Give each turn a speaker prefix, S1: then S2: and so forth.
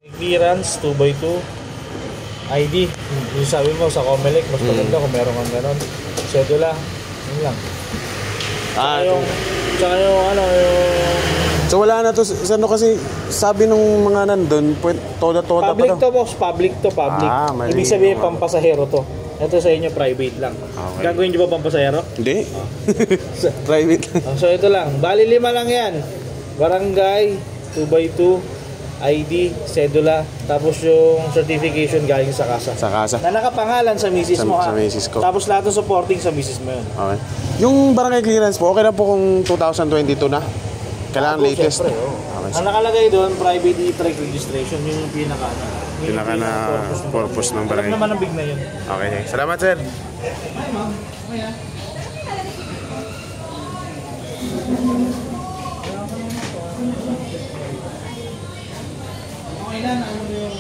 S1: Clearance, 2x2, ID. Yung sabi mo sa Comelec, mas maganda kung meron kang ganon. Cedula, yun lang. Tsaka yung ano,
S2: So wala na to, ano kasi sabi nung mga nandun, toda-toda pa
S1: public
S2: to.
S1: to boss, public to, public.
S2: Mali.
S1: Ibig sabihin, pampasahero to. Ito sa inyo, private lang.
S2: Okay.
S1: Gagawin nyo ba pampasahero?
S2: Hindi. Private lang.
S1: So ito lang, bali 5 lang yan. Barangay, 2x2, ID, cedula, tapos yung certification galing sa kasa.
S2: Sa kasa.
S1: Na nakapangalan sa misis mo ha.
S2: Sa misis ko.
S1: Tapos lahat ng supporting sa misis mo yun.
S2: Okay. Yung barangay clearance po, okay na po kung 2022 na? Kailangan latest.
S1: Siyempre,
S2: Okay.
S1: Ang nakalagay doon, private e-trike registration, yung pinaka
S2: Na purpose ng barangay.
S1: Alam naman ang big na yun.
S2: Okay. Salamat, sir.
S1: Okay lang, ano yung